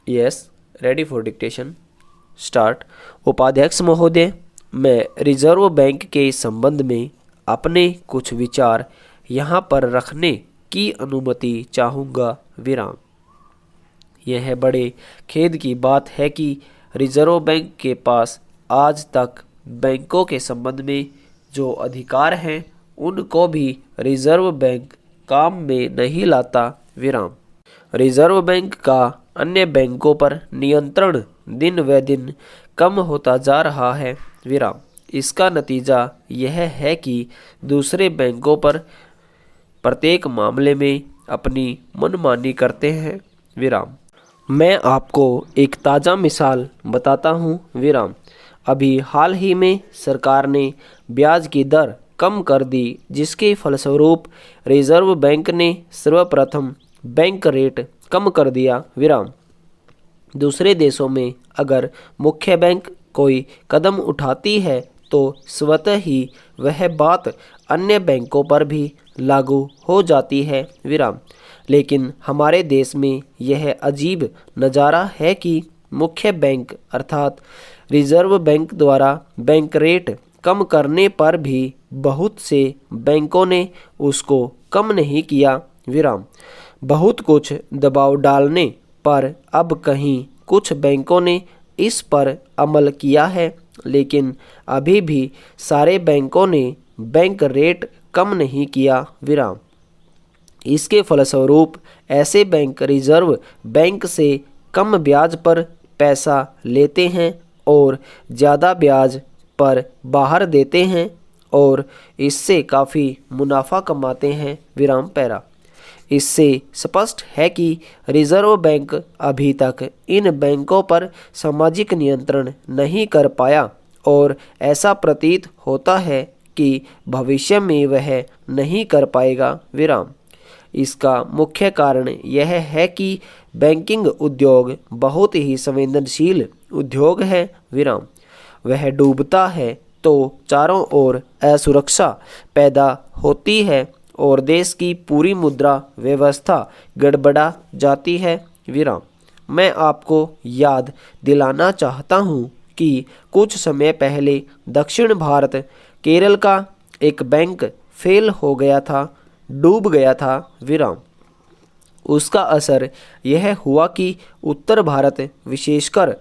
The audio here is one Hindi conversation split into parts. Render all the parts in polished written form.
Yes, ready for dictation. Start. उपाध्यक्ष महोदय, मैं रिजर्व बैंक के संबंध में अपने कुछ विचार यहाँ पर रखने की अनुमति चाहूँगा। विराम। यह बड़े खेद की बात है कि रिजर्व बैंक के पास आज तक बैंकों के संबंध में जो अधिकार हैं उनको भी रिजर्व बैंक काम में नहीं लाता। विराम। रिजर्व बैंक का अन्य बैंकों पर नियंत्रण दिन व दिन कम होता जा रहा है। विराम। इसका नतीजा यह है कि दूसरे बैंकों पर प्रत्येक मामले में अपनी मनमानी करते हैं। विराम। मैं आपको एक ताज़ा मिसाल बताता हूँ। विराम। अभी हाल ही में सरकार ने ब्याज की दर कम कर दी, जिसके फलस्वरूप रिजर्व बैंक ने सर्वप्रथम बैंक रेट कम कर दिया। विराम। दूसरे देशों में अगर मुख्य बैंक कोई कदम उठाती है तो स्वतः ही वह बात अन्य बैंकों पर भी लागू हो जाती है। विराम। लेकिन हमारे देश में यह अजीब नज़ारा है कि मुख्य बैंक अर्थात रिजर्व बैंक द्वारा बैंक रेट कम करने पर भी बहुत से बैंकों ने उसको कम नहीं किया। विराम। बहुत कुछ दबाव डालने पर अब कहीं कुछ बैंकों ने इस पर अमल किया है, लेकिन अभी भी सारे बैंकों ने बैंक रेट कम नहीं किया। विराम। इसके फलस्वरूप ऐसे बैंक रिजर्व बैंक से कम ब्याज पर पैसा लेते हैं और ज़्यादा ब्याज पर बाहर देते हैं और इससे काफ़ी मुनाफा कमाते हैं। विराम पैरा। इससे स्पष्ट है कि रिजर्व बैंक अभी तक इन बैंकों पर सामाजिक नियंत्रण नहीं कर पाया और ऐसा प्रतीत होता है कि भविष्य में वह नहीं कर पाएगा। विराम। इसका मुख्य कारण यह है कि बैंकिंग उद्योग बहुत ही संवेदनशील उद्योग है। विराम। वह डूबता है तो चारों ओर असुरक्षा पैदा होती है और देश की पूरी मुद्रा व्यवस्था गड़बड़ा जाती है। विराम। मैं आपको याद दिलाना चाहता हूँ कि कुछ समय पहले दक्षिण भारत केरल का एक बैंक फेल हो गया था, डूब गया था। विराम। उसका असर यह हुआ कि उत्तर भारत विशेषकर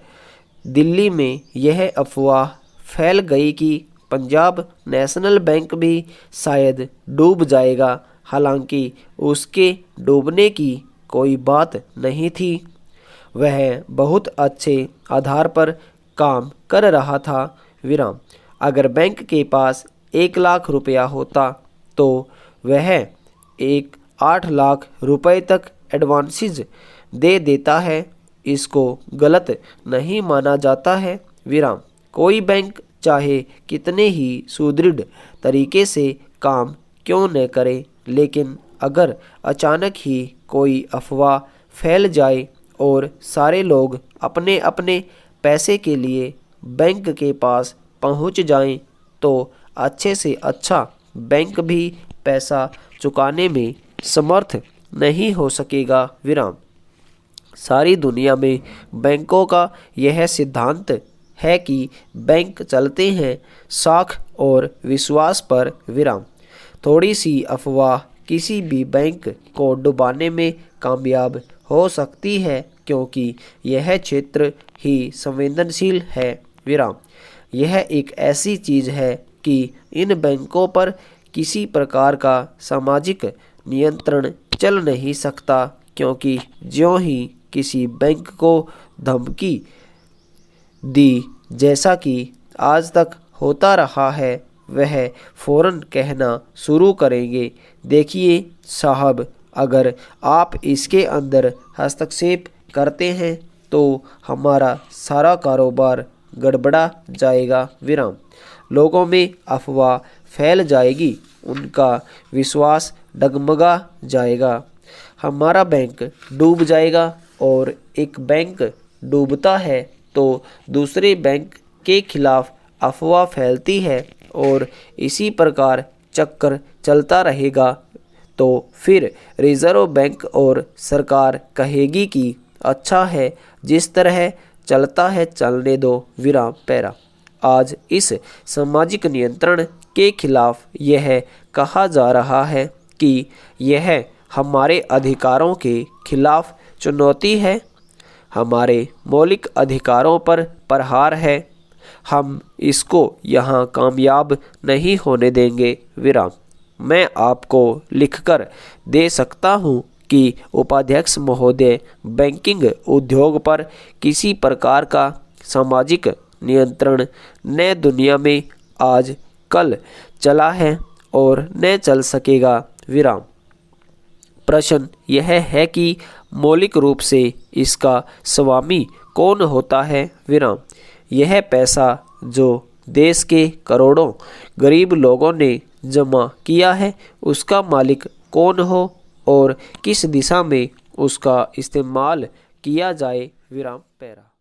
दिल्ली में यह अफवाह फैल गई कि पंजाब नेशनल बैंक भी शायद डूब जाएगा। हालांकि उसके डूबने की कोई बात नहीं थी। वह बहुत अच्छे आधार पर काम कर रहा था। विराम। अगर बैंक के पास 1 लाख रुपया होता तो वह 8 लाख रुपए तक एडवांसेस दे देता है। इसको गलत नहीं माना जाता है। विराम। कोई बैंक चाहे कितने ही सुदृढ़ तरीके से काम क्यों न करे, लेकिन अगर अचानक ही कोई अफवाह फैल जाए और सारे लोग अपने अपने पैसे के लिए बैंक के पास पहुंच जाएं, तो अच्छे से अच्छा बैंक भी पैसा चुकाने में समर्थ नहीं हो सकेगा। विराम। सारी दुनिया में बैंकों का यह सिद्धांत है कि बैंक चलते हैं साख और विश्वास पर। विराम। थोड़ी सी अफवाह किसी भी बैंक को डुबाने में कामयाब हो सकती है क्योंकि यह क्षेत्र ही संवेदनशील है। विराम। यह एक ऐसी चीज़ है कि इन बैंकों पर किसी प्रकार का सामाजिक नियंत्रण चल नहीं सकता, क्योंकि ज्यों ही किसी बैंक को धमकी दी, जैसा कि आज तक होता रहा है, वह फौरन कहना शुरू करेंगे, देखिए साहब, अगर आप इसके अंदर हस्तक्षेप करते हैं तो हमारा सारा कारोबार गड़बड़ा जाएगा। विराम। लोगों में अफवाह फैल जाएगी, उनका विश्वास डगमगा जाएगा, हमारा बैंक डूब जाएगा और एक बैंक डूबता है तो दूसरे बैंक के खिलाफ अफवाह फैलती है और इसी प्रकार चक्कर चलता रहेगा। तो फिर रिजर्व बैंक और सरकार कहेगी कि अच्छा है जिस तरह चलता है चलने दो विराम पैरा। आज इस सामाजिक नियंत्रण के खिलाफ यह कहा जा रहा है कि यह हमारे अधिकारों के खिलाफ चुनौती है, हमारे मौलिक अधिकारों पर प्रहार है। हम इसको यहाँ कामयाब नहीं होने देंगे विराम। मैं आपको लिखकर दे सकता हूँ कि उपाध्यक्ष महोदय, बैंकिंग उद्योग पर किसी प्रकार का सामाजिक नियंत्रण न दुनिया में आज कल चला है और न चल सकेगा विराम। प्रश्न यह है कि मौलिक रूप से इसका स्वामी कौन होता है विराम। यह पैसा जो देश के करोड़ों गरीब लोगों ने जमा किया है, उसका मालिक कौन हो और किस दिशा में उसका इस्तेमाल किया जाए विराम पैरा।